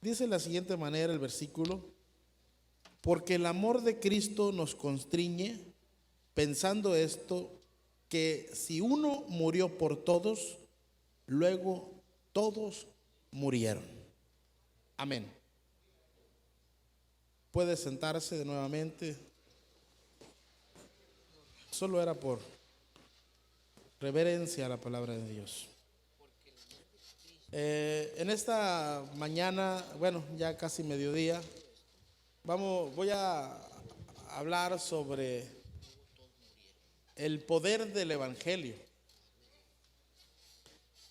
Dice de la siguiente manera el versículo: porque el amor de Cristo nos constriñe, pensando esto, que si uno murió por todos, luego todos murieron. Amén. Puede sentarse de nuevamente. Solo era por reverencia a la palabra de Dios. En esta mañana, bueno, ya casi mediodía, voy a hablar sobre el poder del Evangelio.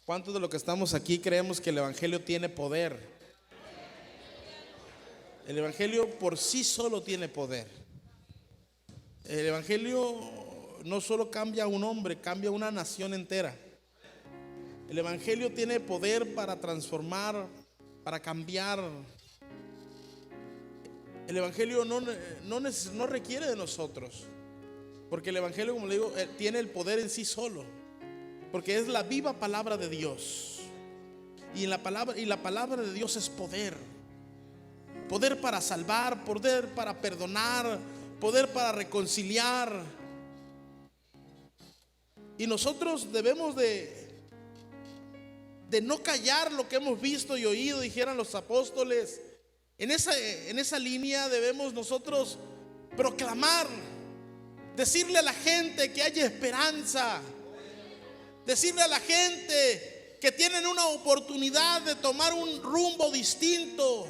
¿Cuántos de los que estamos aquí creemos que el Evangelio tiene poder? El Evangelio por sí solo tiene poder. El Evangelio no solo cambia a un hombre, cambia a una nación entera. El Evangelio tiene poder para transformar, para cambiar. El Evangelio no requiere de nosotros, porque el Evangelio, como le digo, tiene el poder en sí solo, porque es la viva palabra de Dios. Y la palabra de Dios es poder. Poder para salvar, poder para perdonar, poder para reconciliar. Y nosotros debemos de no callar lo que hemos visto y oído, dijeran los apóstoles. En esa línea debemos nosotros proclamar, decirle a la gente que hay esperanza, decirle a la gente que tienen una oportunidad de tomar un rumbo distinto,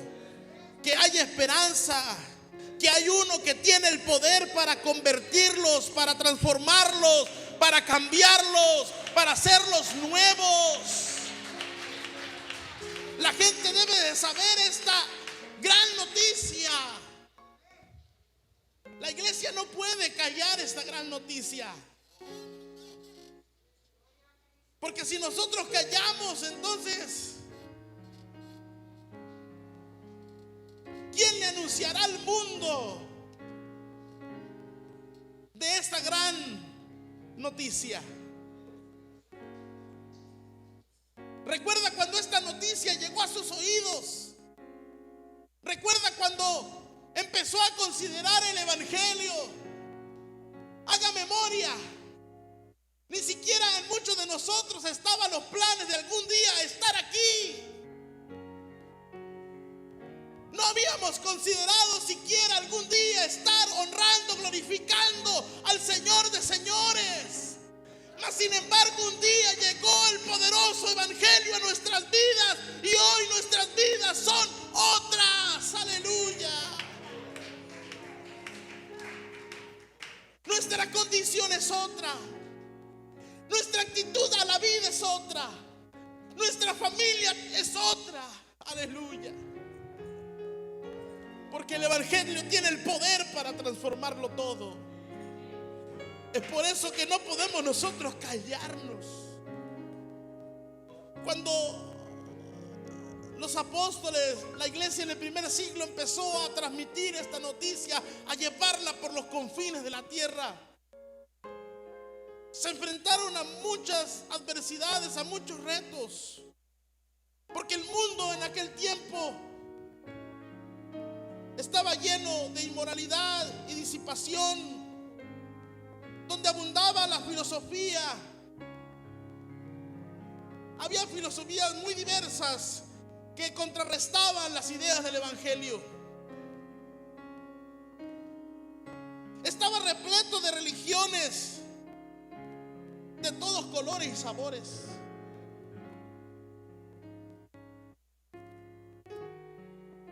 que hay esperanza, que hay uno que tiene el poder para convertirlos, para transformarlos, para cambiarlos, para hacerlos nuevos. La gente debe de saber esta gran noticia. La iglesia no puede callar esta gran noticia, porque si nosotros callamos, entonces ¿quién le anunciará al mundo de esta gran noticia? Recuerda cuando esta noticia llegó a sus oídos. Recuerda cuando empezó a considerar el Evangelio. Haga memoria. Ni siquiera en muchos de nosotros estaban los planes de algún día estar aquí. No habíamos considerado siquiera algún día estar honrando, glorificando al Señor de señores. Mas sin embargo, un día llegó el poderoso Evangelio a nuestras vidas, y hoy nuestras vidas son otras. Aleluya. Nuestra condición es otra. Nuestra actitud a la vida es otra. Nuestra familia es otra. Aleluya. Porque el Evangelio tiene el poder para transformarlo todo. Es por eso que no podemos nosotros callarnos. Cuando los apóstoles, la iglesia en el primer siglo empezó a transmitir esta noticia, a llevarla por los confines de la tierra, se enfrentaron a muchas adversidades, a muchos retos. Porque el mundo en aquel tiempo estaba lleno de inmoralidad y disipación, donde abundaba la filosofía. Había filosofías muy diversas que contrarrestaban las ideas del Evangelio. Estaba repleto de religiones de todos colores y sabores.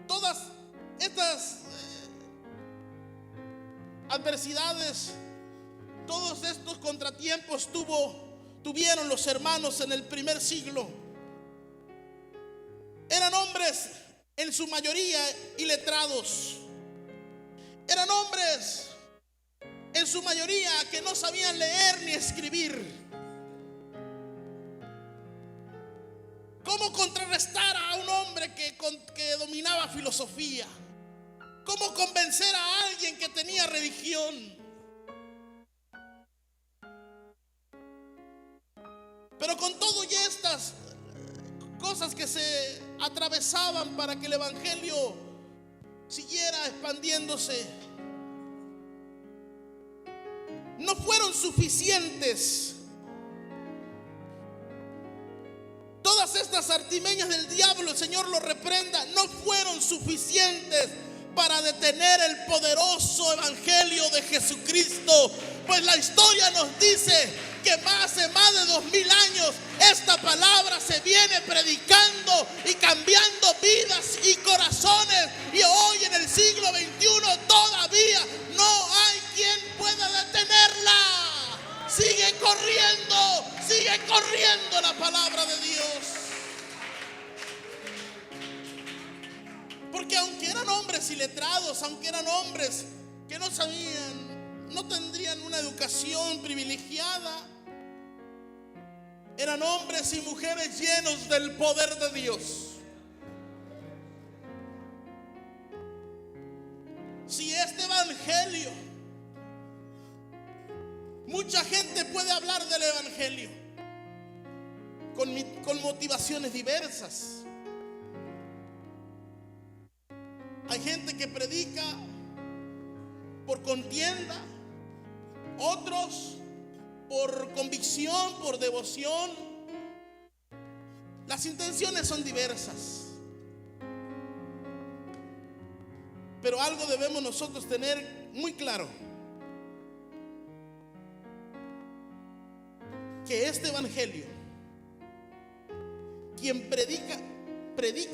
Todas estas adversidades, todos estos contratiempos tuvieron los hermanos en el primer siglo. Eran hombres en su mayoría iletrados. Eran hombres en su mayoría que no sabían leer ni escribir. ¿Cómo contrarrestar a un hombre que dominaba filosofía? ¿Cómo convencer a alguien que tenía religión? Pero con todo y estas cosas que se atravesaban para que el evangelio siguiera expandiéndose. No fueron suficientes. Todas estas artimañas del diablo, el Señor lo reprenda, no fueron suficientes para detener el poderoso evangelio de Jesucristo. Pues la historia nos dice que hace más de 2000 años esta palabra se viene predicando y cambiando vidas y corazones, y hoy en el siglo XXI todavía no hay quien pueda detenerla. Sigue corriendo la palabra de Dios. Porque aunque eran hombres iletrados, aunque eran hombres que no sabían, no tendrían una educación privilegiada, eran hombres y mujeres llenos del poder de Dios. Si este evangelio, mucha gente puede hablar del evangelio con motivaciones diversas. Hay gente que predica por contienda, otros por convicción, por devoción. Las intenciones son diversas, pero algo debemos nosotros tener muy claro: que este evangelio, quien predica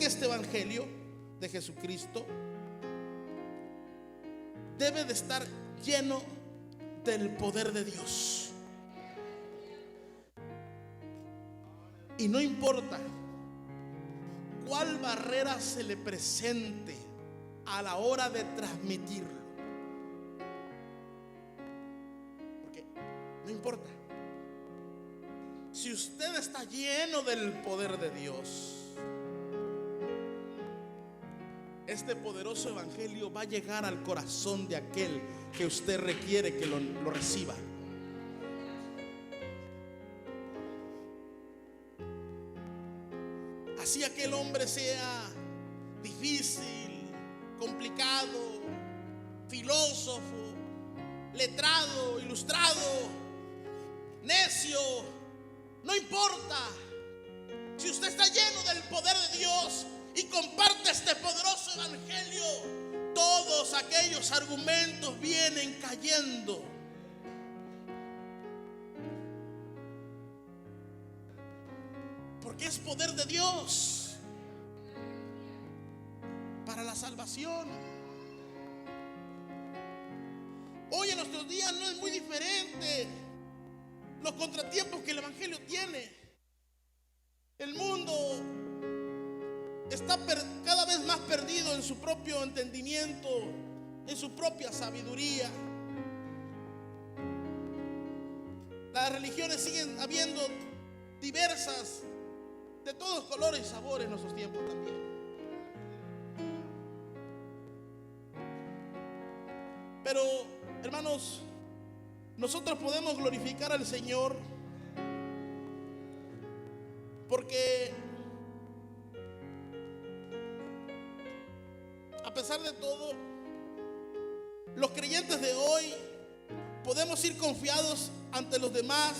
este evangelio de Jesucristo, debe de estar lleno del poder de Dios. Y no importa cuál barrera se le presente a la hora de transmitirlo, porque no importa. Si usted está lleno del poder de Dios, este poderoso evangelio va a llegar al corazón de aquel que usted requiere que lo reciba. Así aquel hombre sea difícil, complicado, filósofo, letrado, ilustrado, necio, no importa. Si usted está lleno del poder de Dios y comparte este poderoso evangelio, todos aquellos argumentos vienen cayendo. Porque es poder de Dios para la salvación. Hoy en nuestros días no es muy diferente los contratiempos que el evangelio tiene. El mundo está cada vez más perdido en su propio entendimiento, en su propia sabiduría. Las religiones siguen habiendo diversas, de todos colores y sabores en nuestros tiempos también. Pero, hermanos, nosotros podemos glorificar al Señor porque a pesar de todo, los creyentes de hoy podemos ir confiados ante los demás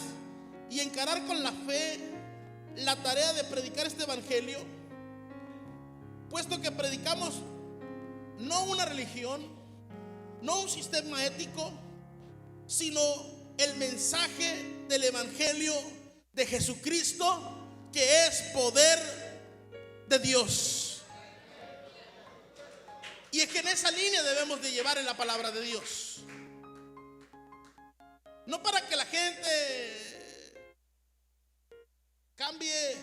y encarar con la fe la tarea de predicar este evangelio, puesto que predicamos no una religión, no un sistema ético, sino el mensaje del evangelio de Jesucristo, que es poder de Dios. Y es que en esa línea debemos de llevar en la palabra de Dios. No para que la gente cambie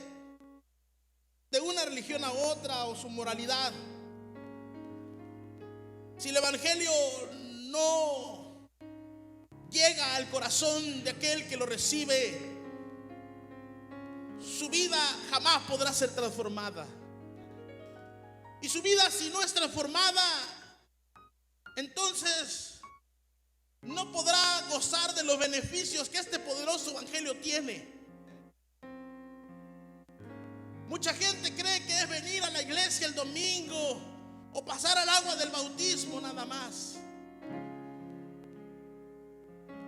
de una religión a otra o su moralidad. Si el evangelio no llega al corazón de aquel que lo recibe, su vida jamás podrá ser transformada. Y su vida, si no es transformada, entonces no podrá gozar de los beneficios que este poderoso evangelio tiene. Mucha gente cree que es venir a la iglesia el domingo o pasar al agua del bautismo nada más.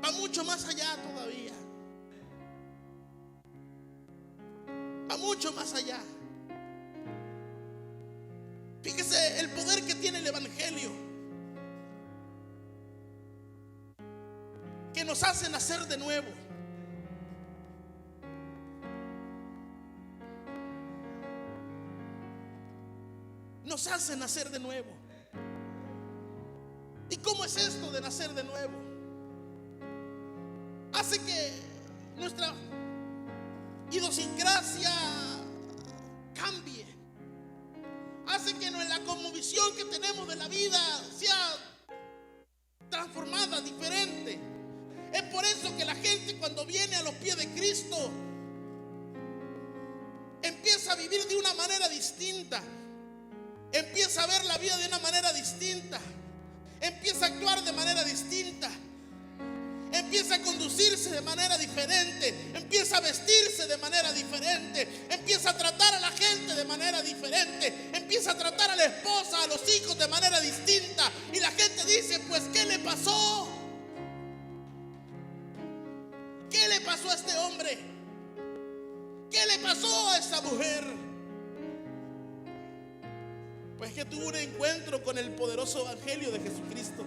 Va mucho más allá todavía. Va mucho más allá. Fíjese el poder que tiene el evangelio, que nos hace nacer de nuevo. Nos hace nacer de nuevo. ¿Y cómo es esto de nacer de nuevo? Hace que nuestra idiosincrasia cambie. Hace que la cosmovisión que tenemos de la vida sea transformada, diferente. Es por eso que la gente, cuando viene a los pies de Cristo, empieza a vivir de una manera distinta. Empieza a ver la vida de una manera distinta. Empieza a actuar de manera distinta. Empieza a conducirse de manera diferente. Empieza a vestirse de manera diferente. Empieza a tratar a la gente de manera diferente. Empieza a tratar a la esposa, a los hijos de manera distinta. Y la gente dice, pues, ¿qué le pasó? ¿Qué le pasó a este hombre? ¿Qué le pasó a esa mujer? Pues que tuvo un encuentro con el poderoso evangelio de Jesucristo.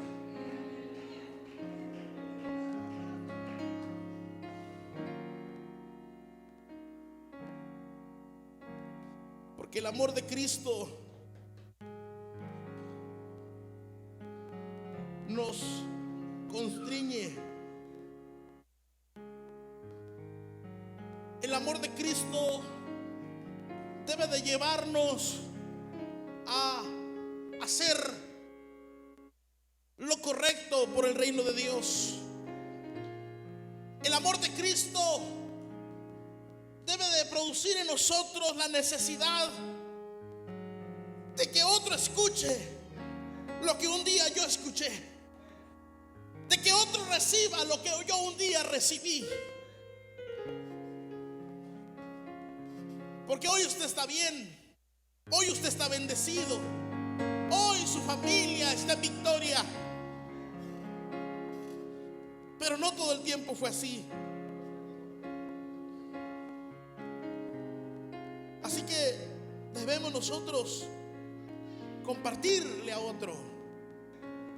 Porque el amor de Cristo nos constriñe. El amor de Cristo debe de llevarnos a hacer lo correcto por el reino de Dios. El amor de Cristo debe de producir en nosotros la necesidad de que otro escuche lo que un día yo escuché, de que otro reciba lo que yo un día recibí. Porque hoy usted está bien. Hoy usted está bendecido. Hoy su familia está en victoria. Pero no todo el tiempo fue así. Así que debemos nosotros compartirle a otro,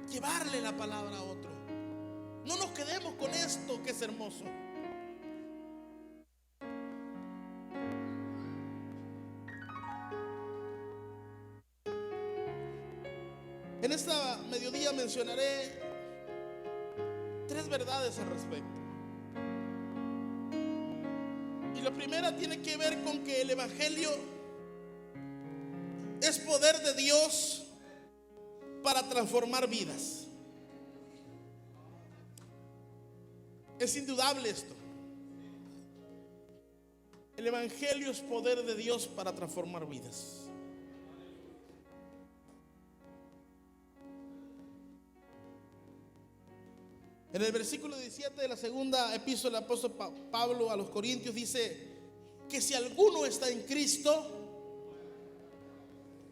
llevarle la palabra a otro. No nos quedemos con esto que es hermoso. En esta mediodía mencionaré 3 verdades al respecto. Y la primera tiene que ver con que el evangelio es poder de Dios para transformar vidas. Es indudable esto. El evangelio es poder de Dios para transformar vidas. En el versículo 17 de la segunda epístola del apóstol Pablo a los Corintios dice que si alguno está en Cristo,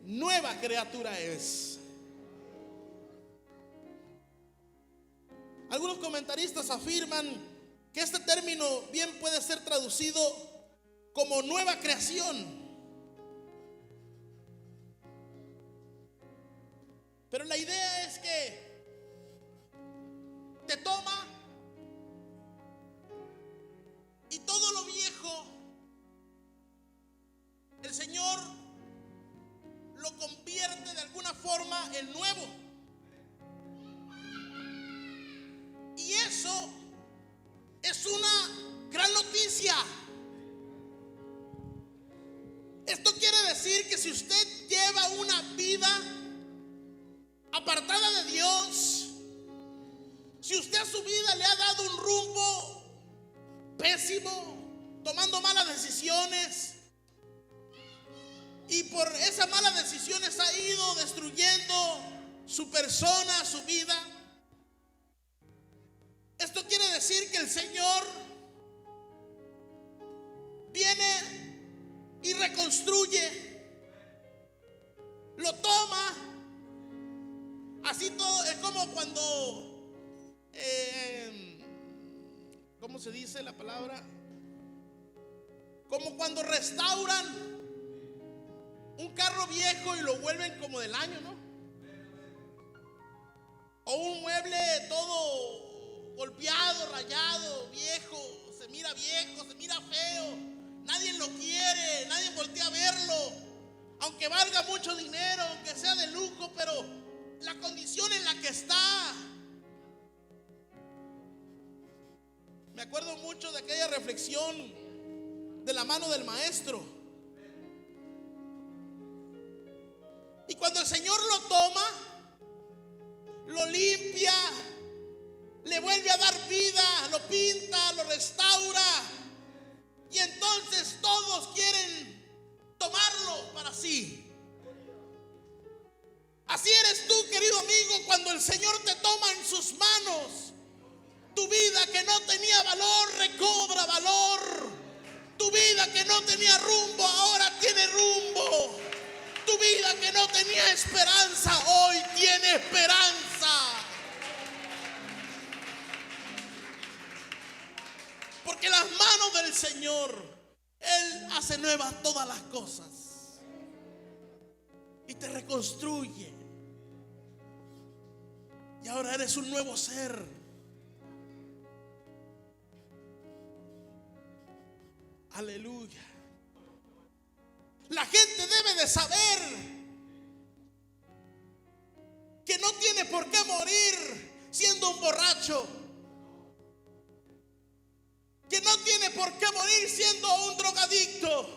nueva criatura es. Algunos comentaristas afirman que este término bien puede ser traducido como nueva creación. Pero la idea es que te toma y todo lo viejo, el Señor lo convierte de alguna forma en nuevo. Y eso es una gran noticia. Esto quiere decir que si usted lleva una vida apartada de Dios, si usted a su vida le ha dado un rumbo pésimo, tomando malas decisiones, y por esas malas decisiones ha ido destruyendo su persona, su vida, esto quiere decir que el Señor viene y reconstruye, lo toma. Así todo es como cuando, ¿cómo se dice la palabra? Como cuando restauran un carro viejo y lo vuelven como del año, ¿no? O un mueble todo golpeado, rayado, viejo, se mira feo, nadie lo quiere, nadie voltea a verlo, aunque valga mucho dinero, aunque sea de lujo, pero la condición en la que está. Me acuerdo mucho de aquella reflexión de la mano del maestro. Y cuando el Señor lo toma, lo limpia, le vuelve a dar vida, lo pinta, lo restaura, y entonces todos quieren tomarlo para sí. Así eres tú, querido amigo, cuando el Señor te toma en sus manos. Tu vida que no tenía valor recobra valor. Tu vida que no tenía rumbo ahora tiene rumbo. Tu vida que no tenía esperanza hoy tiene esperanza. Porque las manos del Señor, Él hace nuevas todas las cosas y te reconstruye. Y ahora eres un nuevo ser. Aleluya. La gente debe de saber que no tiene por qué morir siendo un borracho, que no tiene por qué morir siendo un drogadicto,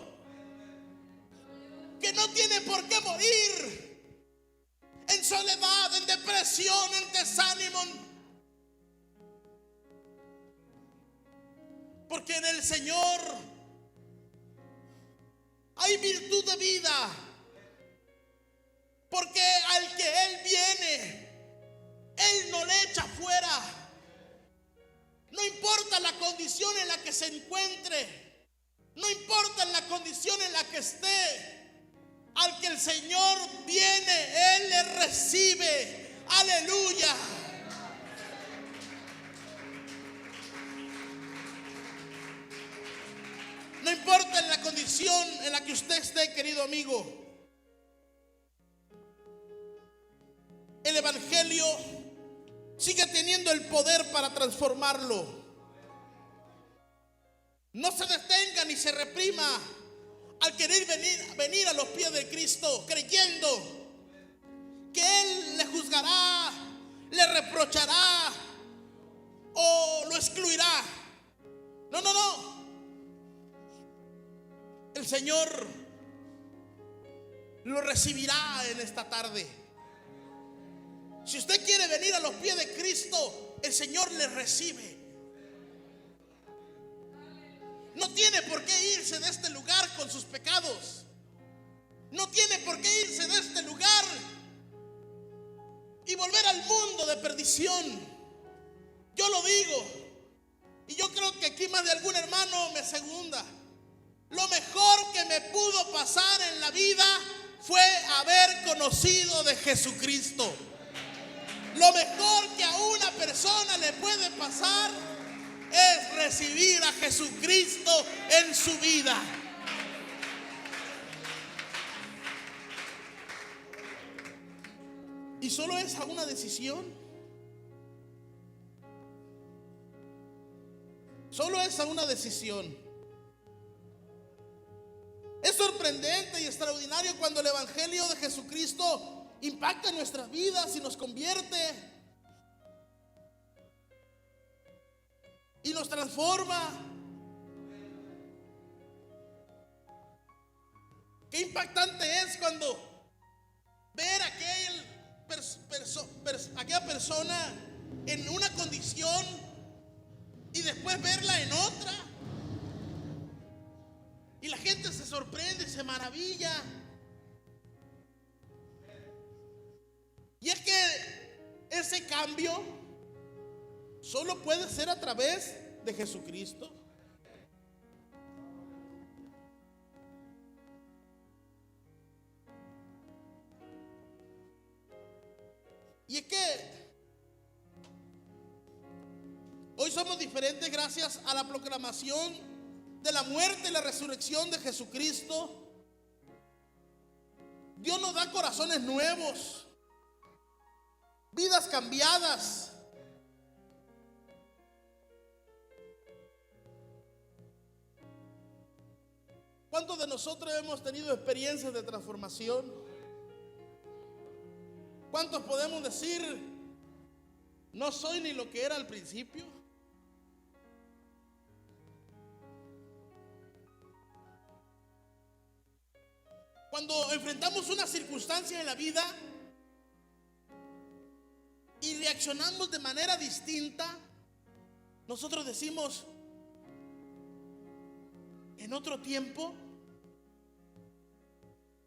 que no tiene por qué morir en soledad, en depresión, en desánimo, porque en el Señor hay virtud de vida. Porque al que Él viene, Él no le echa fuera. No importa la condición en la que se encuentre, no importa la condición en la que esté, al que el Señor viene, Él le recibe. Aleluya. No importa en la condición en la que usted esté, querido amigo. El Evangelio sigue teniendo el poder para transformarlo. No se detenga ni se reprima al querer venir a los pies de Cristo, creyendo que Él le juzgará, le reprochará o lo excluirá. No, no, no. El Señor lo recibirá en esta tarde. Si usted quiere venir a los pies de Cristo, el Señor le recibe. No tiene por qué irse de este lugar con sus pecados. No tiene por qué irse de este lugar y volver al mundo de perdición. Yo lo digo, y yo creo que aquí más de algún hermano me segunda. Lo mejor que me pudo pasar en la vida fue haber conocido de Jesucristo. Lo mejor que a una persona le puede pasar es recibir a Jesucristo en su vida. Y solo es a una decisión. Solo es a una decisión. Es sorprendente y extraordinario cuando el Evangelio de Jesucristo impacta en nuestras vidas y nos convierte y nos transforma. Qué impactante es cuando ver a aquella persona en una condición y después verla en otra. Y la gente se sorprende, se maravilla. Y es que ese cambio solo puede ser a través de Jesucristo. Y es que hoy somos diferentes gracias a la proclamación de la muerte y la resurrección de Jesucristo. Dios nos da corazones nuevos, vidas cambiadas. ¿Cuántos de nosotros hemos tenido experiencias de transformación? ¿Cuántos podemos decir, no soy ni lo que era al principio? Cuando enfrentamos una circunstancia en la vida y reaccionamos de manera distinta, nosotros decimos, en otro tiempo,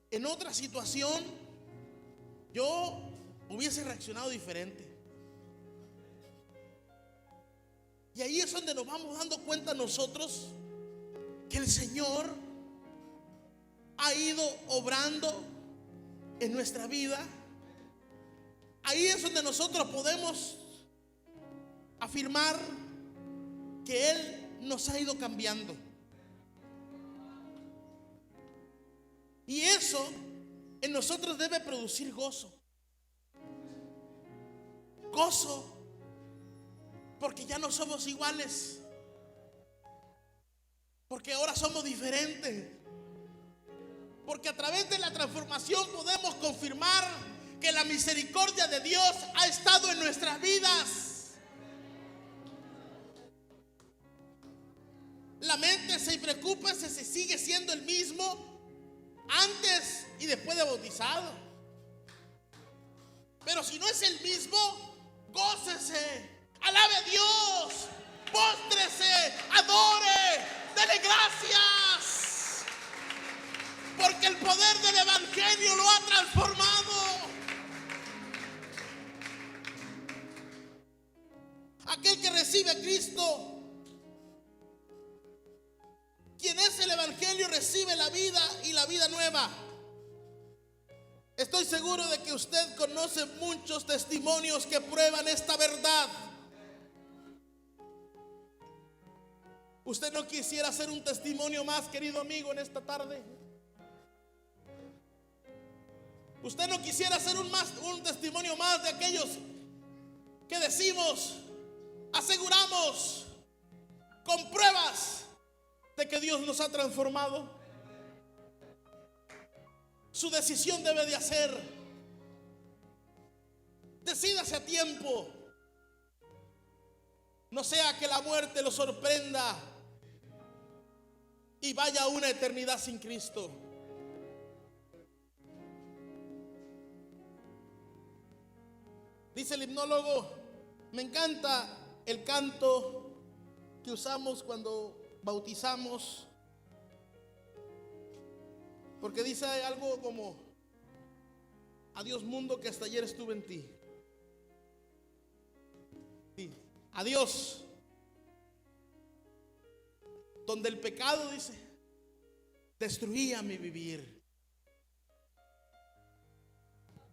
en otra situación, yo hubiese reaccionado diferente. Y ahí es donde nos vamos dando cuenta nosotros que el Señor ha ido obrando en nuestra vida. Ahí es donde nosotros podemos afirmar que Él nos ha ido cambiando. Y eso en nosotros debe producir gozo. Gozo porque ya no somos iguales, porque ahora somos diferentes, porque a través de la transformación podemos confirmar que la misericordia de Dios ha estado en nuestras vidas. Laméntese y preocúpese si sigue siendo el mismo antes y después de bautizado. Pero si no es el mismo, gócese, alabe a Dios, póstrese, adore, dele gracias, porque el poder del evangelio lo ha transformado. Aquel que recibe a Cristo, quien es el evangelio, recibe la vida y la vida nueva. Estoy seguro de que usted conoce muchos testimonios que prueban esta verdad. ¿Usted no quisiera ser un testimonio más, querido amigo, en esta tarde? ¿Usted no quisiera ser un testimonio más de aquellos que decimos, aseguramos con pruebas de que Dios nos ha transformado? Su decisión debe de hacer. Decídase a tiempo. No sea que la muerte lo sorprenda y vaya a una eternidad sin Cristo. Dice el himnólogo, me encanta el canto que usamos cuando bautizamos, porque dice algo como, adiós mundo que hasta ayer estuve en ti. Sí. Adiós, donde el pecado, dice, destruía mi vivir.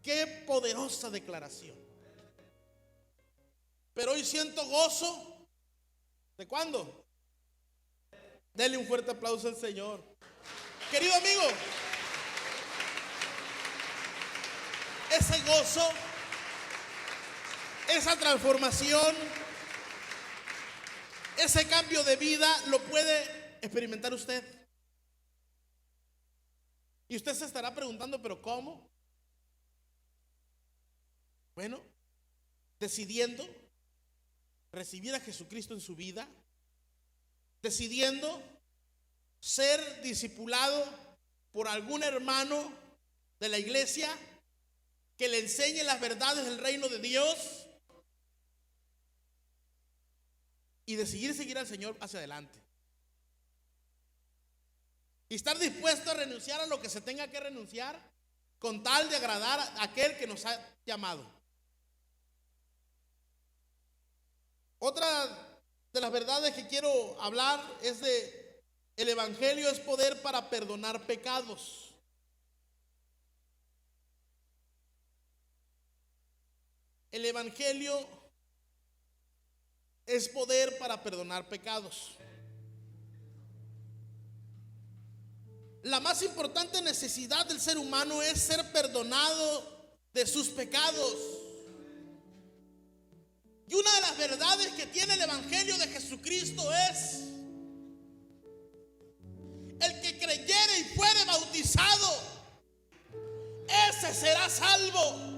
Qué poderosa declaración. Pero hoy siento gozo. ¿De cuándo? Dele un fuerte aplauso al Señor. Querido amigo, ese gozo, esa transformación, ese cambio de vida lo puede experimentar usted. Y usted se estará preguntando, ¿pero cómo? Bueno, decidiendo recibir a Jesucristo en su vida, decidiendo ser discipulado por algún hermano de la iglesia que le enseñe las verdades del reino de Dios y decidir seguir al Señor hacia adelante. Y estar dispuesto a renunciar a lo que se tenga que renunciar con tal de agradar a aquel que nos ha llamado. Otra de las verdades que quiero hablar es de el evangelio es poder para perdonar pecados. El evangelio es poder para perdonar pecados. La más importante necesidad del ser humano es ser perdonado de sus pecados. Y una de las verdades que tiene el evangelio de Jesucristo es: el que creyere y fuere bautizado, ese será salvo.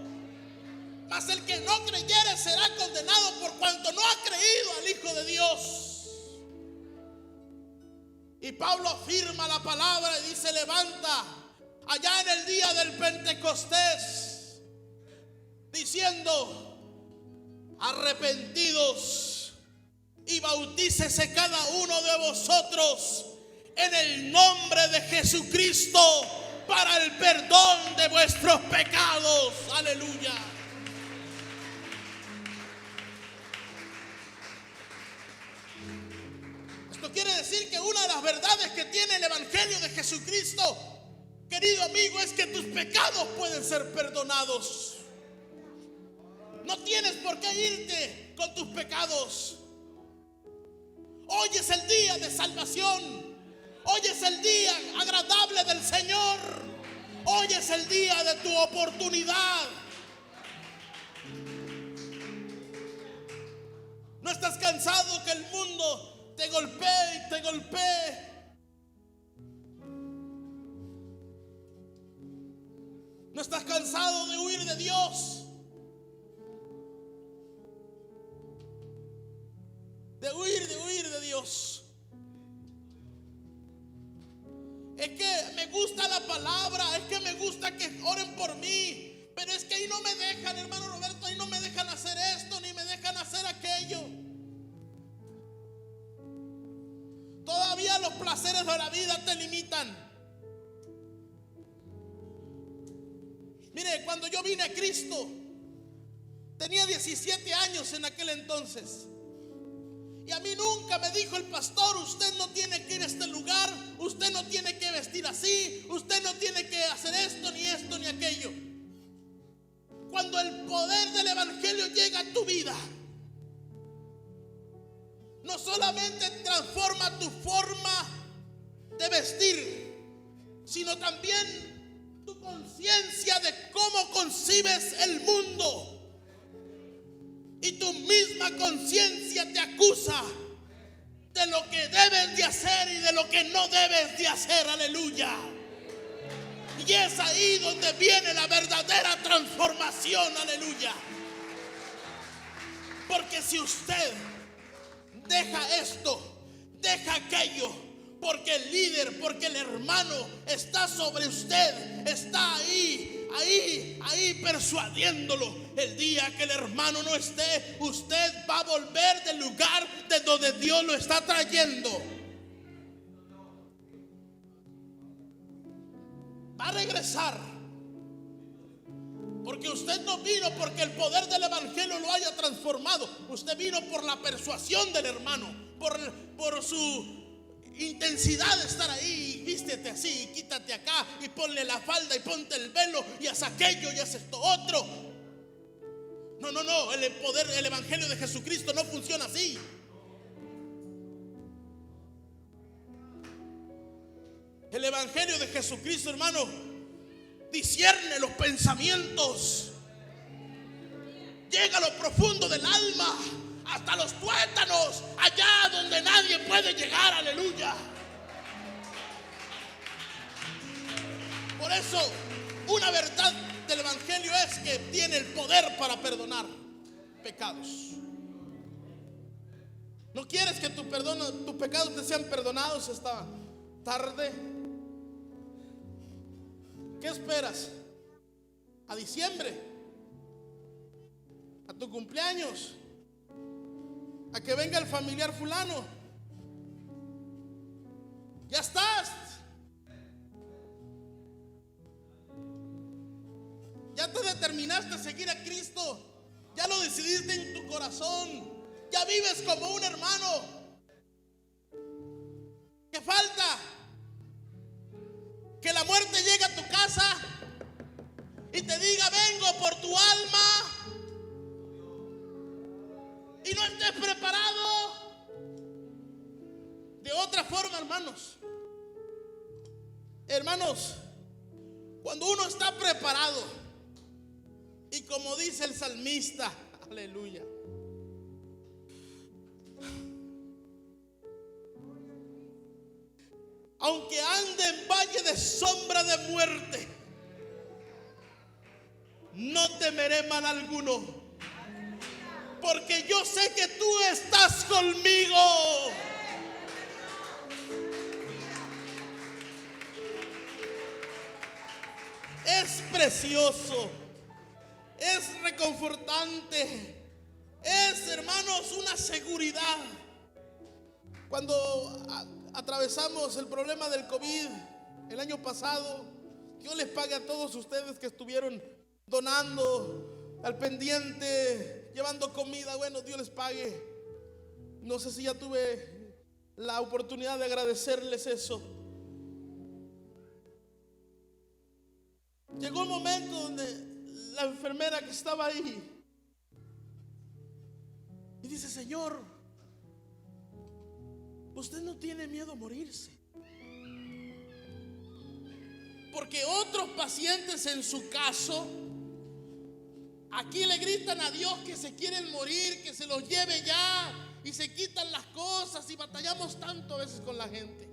Mas el que no creyere será condenado por cuanto no ha creído al Hijo de Dios. Y Pablo afirma la palabra y dice: levanta allá en el día del Pentecostés, diciendo: arrepentidos y bautícese cada uno de vosotros en el nombre de Jesucristo para el perdón de vuestros pecados. Aleluya. Esto quiere decir que una de las verdades que tiene el evangelio de Jesucristo, querido amigo, es que tus pecados pueden ser perdonados. No tienes por qué irte con tus pecados. Hoy es el día de salvación. Hoy es el día agradable del Señor. Hoy es el día de tu oportunidad. No estás cansado que el mundo te golpee y te golpee. No estás cansado de huir de Dios. De huir de Dios. Es que me gusta la palabra, es que me gusta que oren por mí, pero es que ahí no me dejan, hermano Roberto, ahí no me dejan hacer esto, ni me dejan hacer aquello. Todavía los placeres de la vida te limitan. Mire, cuando yo vine a Cristo, tenía 17 años en aquel entonces. Y a mí nunca me dijo el pastor: usted no tiene que ir a este lugar, usted no tiene que vestir así, usted no tiene que hacer esto, ni aquello. Cuando el poder del evangelio llega a tu vida, no solamente transforma tu forma de vestir, sino también tu conciencia de cómo concibes el mundo. Y tu misma conciencia te acusa de lo que debes de hacer y de lo que no debes de hacer. Aleluya. Y es ahí donde viene la verdadera transformación. Aleluya. Porque si usted deja esto, deja aquello, porque el líder, porque el hermano está sobre usted, está ahí persuadiéndolo, el día que el hermano no esté, usted va a volver del lugar de donde Dios lo está trayendo. Va a regresar. Porque usted no vino porque el poder del evangelio lo haya transformado. Usted vino por la persuasión del hermano, por su intensidad de estar ahí. Vístete así y quítate acá y ponle la falda y ponte el velo y haz aquello y haz esto otro. No, el evangelio de Jesucristo no funciona así. El evangelio de Jesucristo, hermano, discierne los pensamientos, llega a lo profundo del alma, hasta los tuétanos, allá donde nadie puede llegar. Aleluya. Por eso, una verdad del evangelio es que tiene el poder para perdonar pecados. ¿No quieres que tus pecados te sean perdonados esta tarde? ¿Qué esperas? ¿A diciembre? ¿A tu cumpleaños? ¿A que venga el familiar fulano? Ya estás. Ya te determinaste a seguir a Cristo. Ya lo decidiste en tu corazón. Ya vives como un hermano. ¿Qué falta? Que la muerte llegue a tu casa y te diga: vengo por tu alma. no estés preparado. De otra forma, hermanos, cuando uno está preparado, y como dice el salmista, aleluya, aunque ande en valle de sombra de muerte, no temeré mal alguno, porque yo sé que tú estás conmigo. Es precioso, es reconfortante, es, hermanos, una seguridad. Cuando atravesamos el problema del COVID el año pasado, Dios les pague a todos ustedes que estuvieron donando, al pendiente, llevando comida. Bueno, Dios les pague. No sé si ya tuve la oportunidad de agradecerles eso. Llegó un momento donde la enfermera que estaba ahí y dice: Señor, usted no tiene miedo a morirse. Porque otros pacientes en su caso, aquí le gritan a Dios que se quieren morir, que se los lleve ya, y se quitan las cosas, y batallamos tanto a veces con la gente.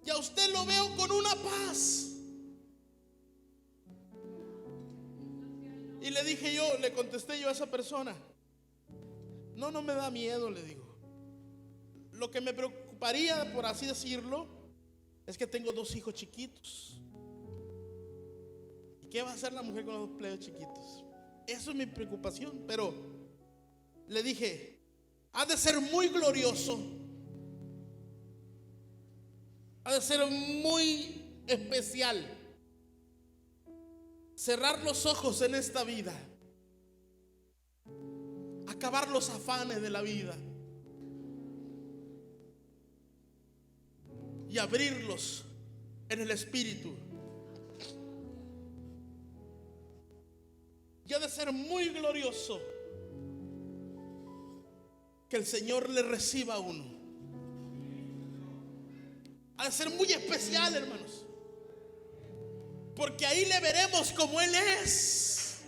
Y a usted lo veo con una paz. Y le contesté yo a esa persona: no me da miedo, le digo. Lo que me preocuparía, por así decirlo, es que tengo 2 hijos chiquitos. ¿Y qué va a hacer la mujer con los 2 plebes chiquitos? Eso es mi preocupación. Pero le dije: ha de ser muy glorioso, ha de ser muy especial cerrar los ojos en esta vida, acabar los afanes de la vida y abrirlos en el Espíritu. Y ha de ser muy glorioso que el Señor le reciba a uno. Ha de ser muy especial, hermanos, porque ahí le veremos como Él es.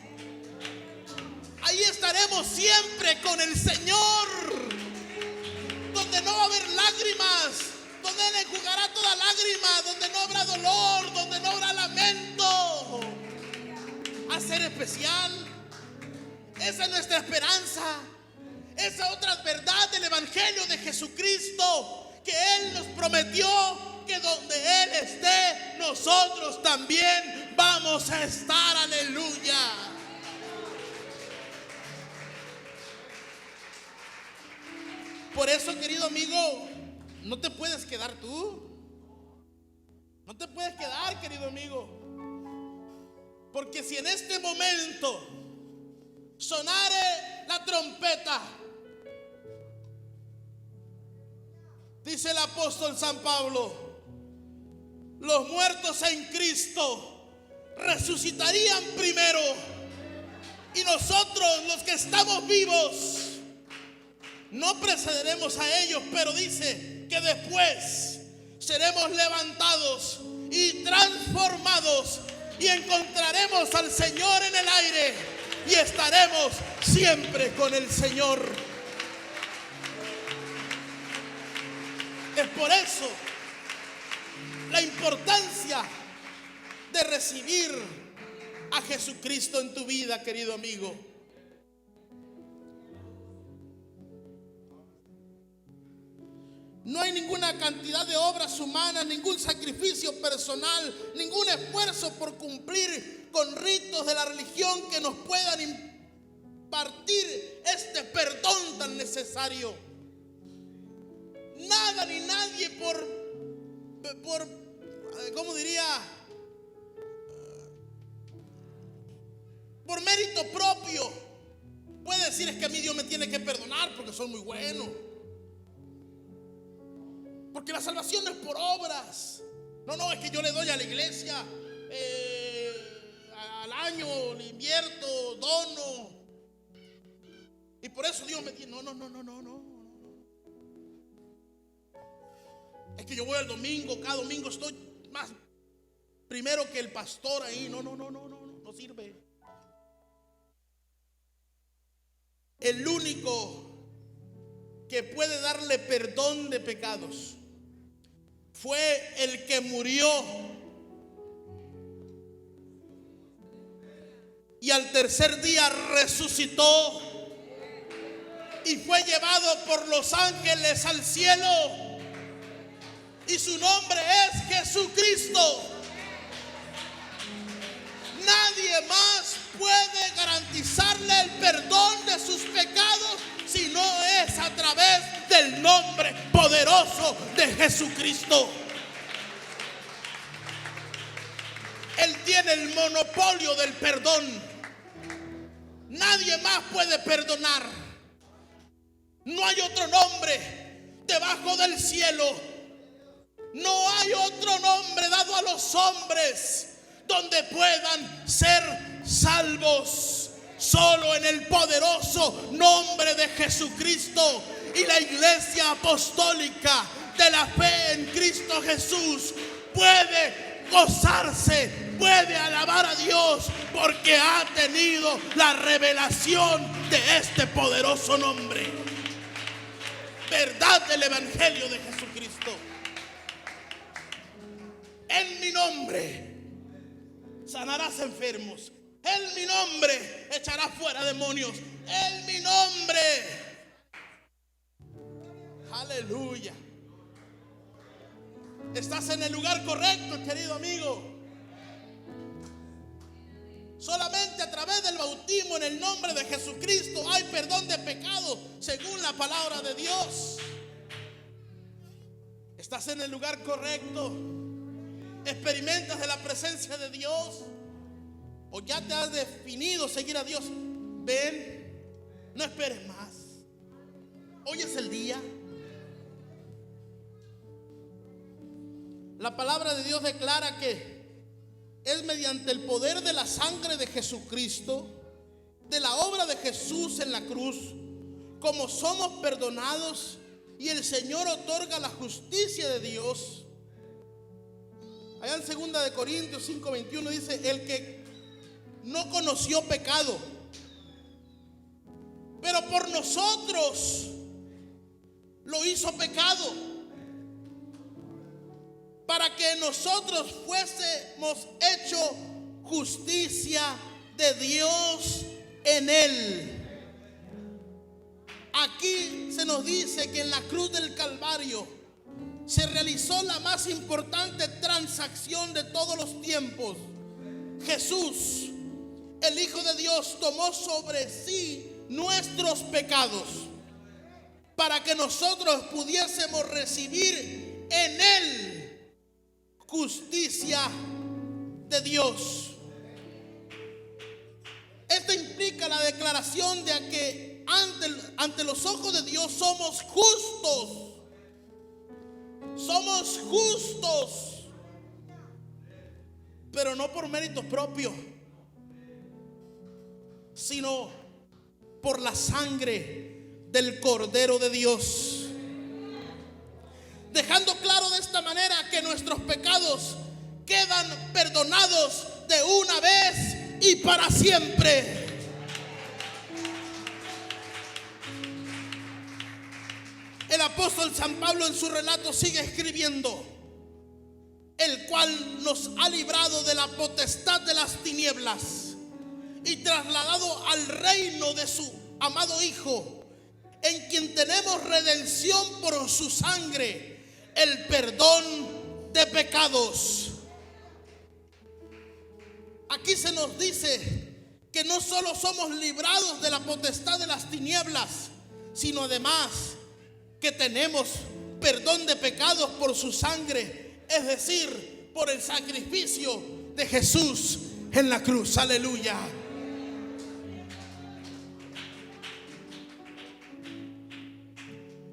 Ahí estaremos siempre con el Señor, donde no va a haber lágrimas, donde Él enjugará toda lágrima, donde no habrá dolor, donde no habrá lamento. A ser especial. Esa es nuestra esperanza. Esa otra verdad del Evangelio de Jesucristo, que Él nos prometió que donde Él esté, nosotros también vamos a estar. Aleluya. Por eso, querido amigo, no te puedes quedar tú. No te puedes quedar, querido amigo. Porque si en este momento sonare la trompeta, dice el apóstol San Pablo, los muertos en Cristo resucitarían primero, y nosotros, los que estamos vivos, no precederemos a ellos, pero dice que después seremos levantados y transformados, y encontraremos al Señor en el aire, y estaremos siempre con el Señor. Es por eso la importancia de recibir a Jesucristo en tu vida, querido amigo. No hay ninguna cantidad de obras humanas, ningún sacrificio personal, ningún esfuerzo por cumplir con ritos de la religión que nos puedan impartir este perdón tan necesario. Nada ni nadie por ¿cómo diría? Por mérito propio puede decir: es que a mí Dios me tiene que perdonar porque soy muy bueno. Porque la salvación no es por obras. No, es que yo le doy a la iglesia, al año le invierto, dono. por eso Dios me dice, no. Es que yo voy al domingo, cada domingo estoy más primero que el pastor ahí. No sirve. El único que puede darle perdón de pecados fue el que murió y al tercer día resucitó y fue llevado por los ángeles al cielo, y su nombre es Jesucristo. Nadie más puede garantizarle el perdón de sus pecados si no es a través del nombre poderoso de Jesucristo. Él tiene el monopolio del perdón. Nadie más puede perdonar. No hay otro nombre debajo del cielo. No hay otro nombre dado a los hombres donde puedan ser salvos. Solo en el poderoso nombre de Jesucristo. Y la Iglesia Apostólica de la Fe en Cristo Jesús puede gozarse, puede alabar a Dios, porque ha tenido la revelación de este poderoso nombre. Verdad del Evangelio de Jesucristo. En mi nombre sanarás enfermos. En mi nombre echarás fuera demonios. En mi nombre. Aleluya. Estás en el lugar correcto, querido amigo. Solamente a través del bautismo en el nombre de Jesucristo hay perdón de pecados, según la palabra de Dios. Estás en el lugar correcto. Experimentas de la presencia de Dios, o ya te has definido seguir a Dios. Ven, no esperes más. Hoy es el día. La palabra de Dios declara que es mediante el poder de la sangre de Jesucristo, de la obra de Jesús en la cruz, como somos perdonados, y el Señor otorga la justicia de Dios. Allá en 2 Corintios 5:21 dice: el que no conoció pecado, pero por nosotros lo hizo pecado, para que nosotros fuésemos hecho justicia de Dios en él. Aquí se nos dice que en la cruz del Calvario se realizó la más importante transacción de todos los tiempos. Jesús, el Hijo de Dios, tomó sobre sí nuestros pecados para que nosotros pudiésemos recibir en él justicia de Dios. Esto implica la declaración de que ante los ojos de Dios somos justos. Somos justos, pero no por méritos propios, sino por la sangre del Cordero de Dios. Dejando claro de esta manera que nuestros pecados quedan perdonados de una vez y para siempre. El apóstol San Pablo en su relato sigue escribiendo: el cual nos ha librado de la potestad de las tinieblas y trasladado al reino de su amado Hijo, en quien tenemos redención por su sangre, el perdón de pecados. Aquí se nos dice que no solo somos librados de la potestad de las tinieblas, sino además que tenemos perdón de pecados por su sangre, es decir, por el sacrificio de Jesús en la cruz. Aleluya.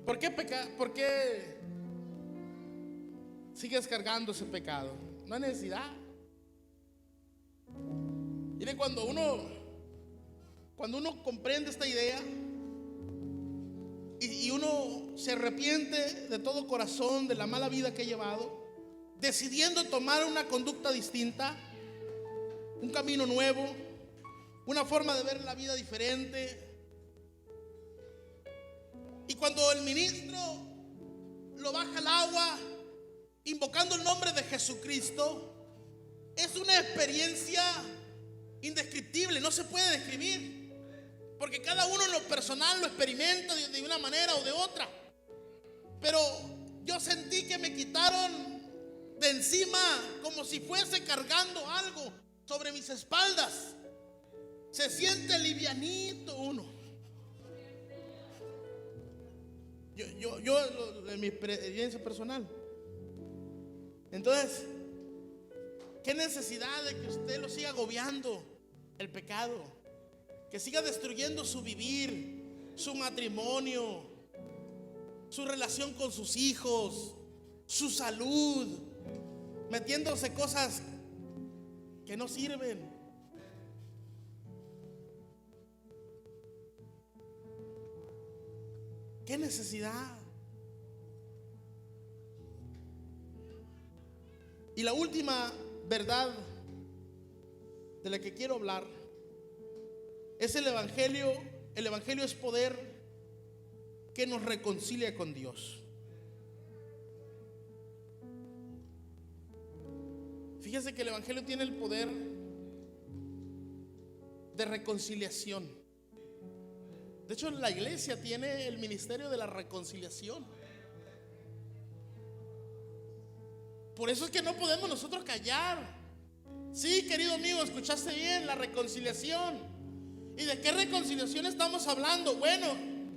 ¿Por qué sigues cargando ese pecado? No hay necesidad. Mire, cuando uno comprende esta idea y uno se arrepiente de todo corazón de la mala vida que he llevado, decidiendo tomar una conducta distinta, un camino nuevo, una forma de ver la vida diferente. Y cuando el ministro lo baja al agua, invocando el nombre de Jesucristo, es una experiencia indescriptible, no se puede describir, porque cada uno en lo personal lo experimenta de una manera o de otra. Pero yo sentí que me quitaron de encima, como si fuese cargando algo sobre mis espaldas. Se siente livianito uno. Yo en mi experiencia personal. Entonces, ¿qué necesidad de que usted lo siga agobiando el pecado? Que siga destruyendo su vivir, su matrimonio, su relación con sus hijos, su salud, metiéndose cosas que no sirven. ¿Qué necesidad? Y la última verdad de la que quiero hablar es el Evangelio. El Evangelio es poder que nos reconcilia con Dios. Fíjese que el Evangelio tiene el poder de reconciliación. De hecho, la iglesia tiene el ministerio de la reconciliación. Por eso es que no podemos nosotros callar. Sí, querido amigo, escuchaste bien, la reconciliación. ¿Y de qué reconciliación estamos hablando? Bueno,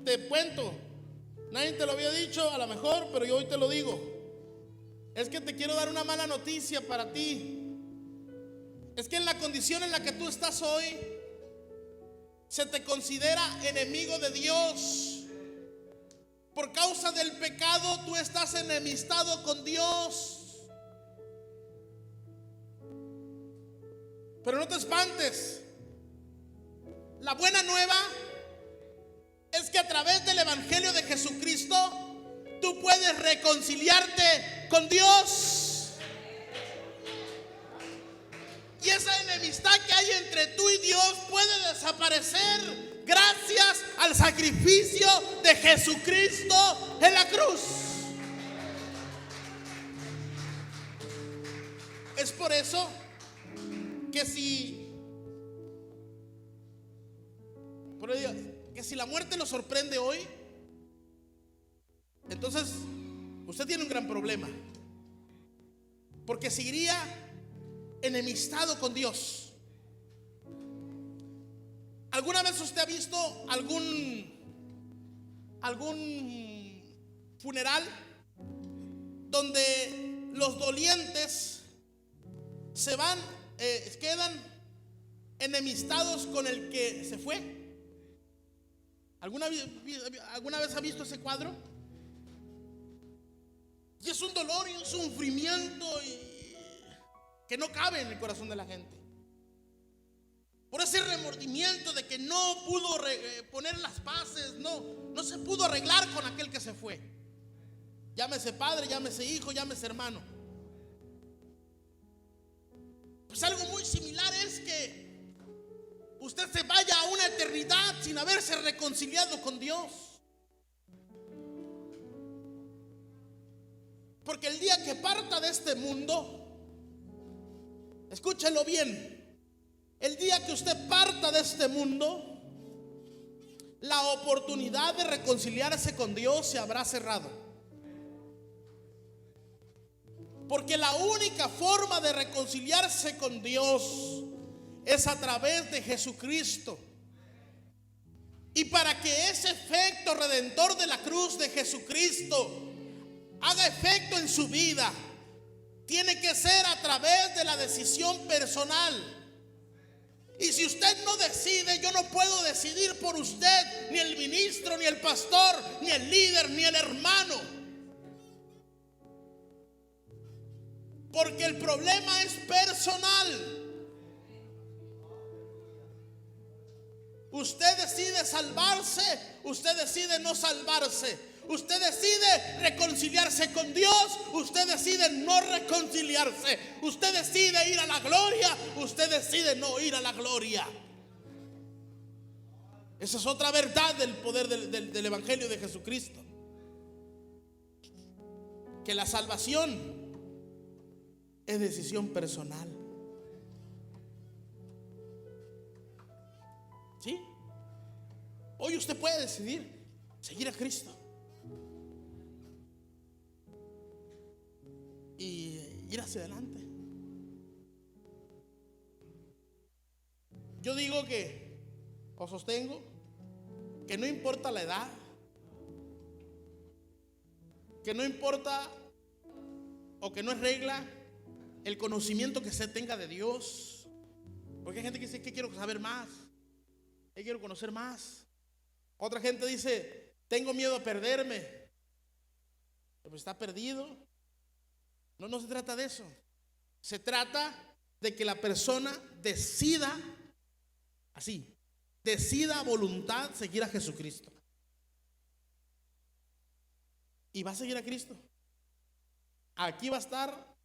te cuento. Nadie te lo había dicho a lo mejor, pero yo hoy te lo digo. Es que te quiero dar una mala noticia para ti. Es que en la condición en la que tú estás hoy, se te considera enemigo de Dios. Por causa del pecado tú estás enemistado con Dios. Pero no te espantes. La buena nueva es que a través del Evangelio de Jesucristo tú puedes reconciliarte con Dios. Y esa enemistad que hay entre tú y Dios puede desaparecer gracias al sacrificio de Jesucristo en la cruz. Es por eso que si la muerte lo sorprende hoy, entonces usted tiene un gran problema, porque seguiría enemistado con Dios. ¿Alguna vez usted ha visto algún funeral donde los dolientes se van, quedan enemistados con el que se fue? ¿Alguna vez ha visto ese cuadro? Y es un dolor y un sufrimiento que no cabe en el corazón de la gente, por ese remordimiento de que no pudo poner las bases, no se pudo arreglar con aquel que se fue. Llámese padre, llámese hijo, llámese hermano. Pues algo muy similar es que usted se vaya a una eternidad sin haberse reconciliado con Dios. Porque el día que parta de este mundo, escúchelo bien, el día que usted parta de este mundo, la oportunidad de reconciliarse con Dios se habrá cerrado. Porque la única forma de reconciliarse con Dios es a través de Jesucristo. Y para que ese efecto redentor de la cruz de Jesucristo haga efecto en su vida, tiene que ser a través de la decisión personal. Y si usted no decide, yo no puedo decidir por usted, ni el ministro, ni el pastor, ni el líder, ni el hermano. Porque el problema es personal. Usted decide salvarse, usted decide no salvarse, usted decide reconciliarse con Dios, usted decide no reconciliarse, usted decide ir a la gloria, usted decide no ir a la gloria. Esa es otra verdad del poder del Evangelio de Jesucristo. Que la salvación es decisión personal. ¿Sí? Hoy usted puede decidir seguir a Cristo y ir hacia adelante. Yo digo que, o sostengo, que no importa la edad, que no importa, o que no es regla, el conocimiento que se tenga de Dios. Porque hay gente que dice que quiero saber más, que quiero conocer más. Otra gente dice, tengo miedo a perderme. Pero está perdido. No se trata de eso. Se trata de que la persona decida, así, decida a voluntad seguir a Jesucristo. Y va a seguir a Cristo. Aquí va a estar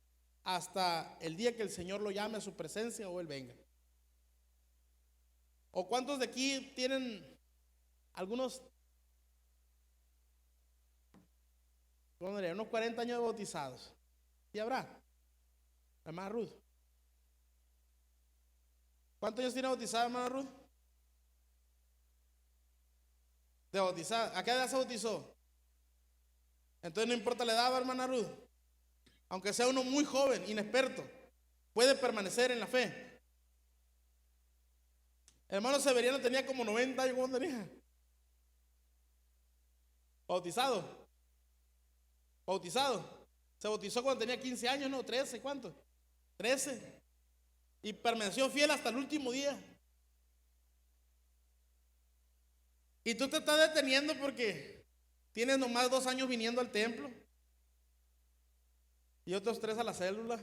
hasta el día que el Señor lo llame a su presencia o Él venga. ¿O cuántos de aquí tienen algunos, ¿cómo diría? Unos 40 años de bautizados? ¿Sí habrá? Hermana Ruth. ¿Cuántos años tiene bautizada, hermana Ruth? De bautizada. ¿A qué edad se bautizó? Entonces no importa la edad, hermana Ruth. Aunque sea uno muy joven, inexperto, puede permanecer en la fe. El hermano Severiano tenía como 90 años. ¿Cuándo tenía? Bautizado. Se bautizó cuando tenía 15 años, ¿no? 13, ¿cuánto? 13. Y permaneció fiel hasta el último día. Y tú te estás deteniendo porque tienes nomás 2 años viniendo al templo y otros 3 a la célula.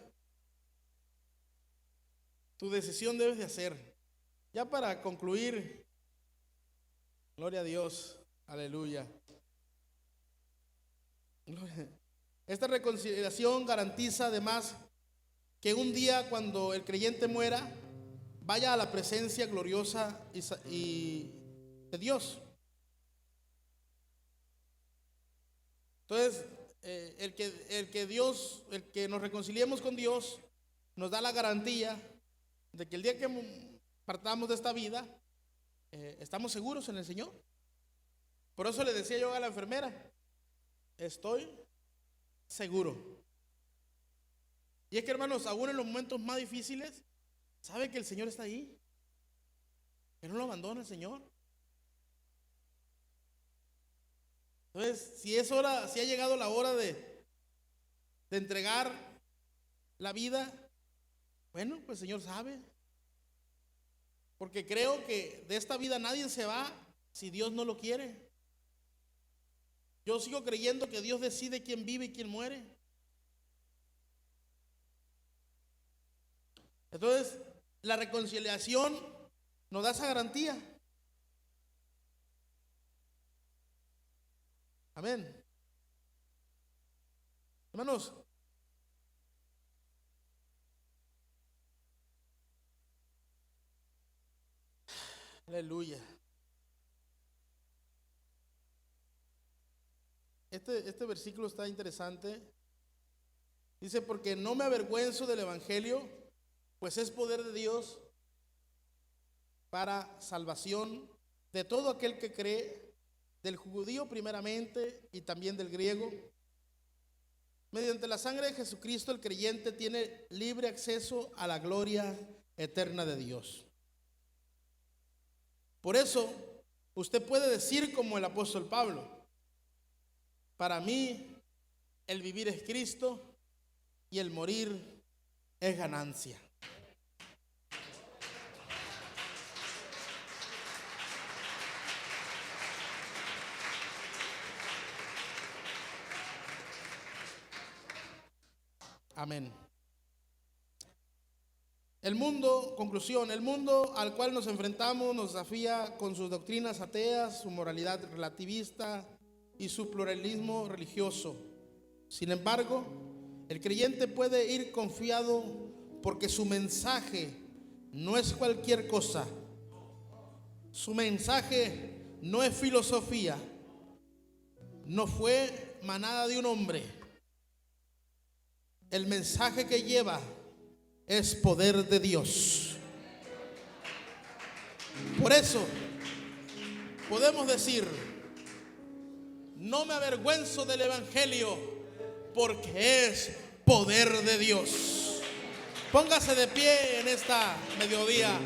Tu decisión debes de hacer. Ya para concluir, gloria a Dios, aleluya. Esta reconciliación garantiza además que un día cuando el creyente muera, vaya a la presencia gloriosa y de Dios. Entonces, el que nos reconciliemos con Dios, nos da la garantía de que el día que partamos de esta vida, estamos seguros en el Señor. Por eso le decía yo a la enfermera, estoy seguro. Y es que, hermanos, aún en los momentos más difíciles, sabe que el Señor está ahí, que no lo abandona el Señor. Entonces, si ha llegado la hora de entregar la vida, bueno, pues el Señor sabe. Porque creo que de esta vida nadie se va si Dios no lo quiere. Yo sigo creyendo que Dios decide quién vive y quién muere. Entonces, la reconciliación nos da esa garantía. Amén. Hermanos, aleluya. Este versículo está interesante. Dice, porque no me avergüenzo del evangelio, pues es poder de Dios para salvación de todo aquel que cree, del judío primeramente y también del griego. Mediante la sangre de Jesucristo el creyente tiene libre acceso a la gloria eterna de Dios. Por eso usted puede decir como el apóstol Pablo, para mí el vivir es Cristo y el morir es ganancia. Amén. El mundo, conclusión, el mundo al cual nos enfrentamos nos desafía con sus doctrinas ateas, su moralidad relativista y su pluralismo religioso. Sin embargo, el creyente puede ir confiado porque su mensaje no es cualquier cosa. Su mensaje no es filosofía, no fue manada de un hombre. El mensaje que lleva es poder de Dios. Por eso podemos decir: no me avergüenzo del evangelio, porque es poder de Dios. Póngase de pie en esta mediodía.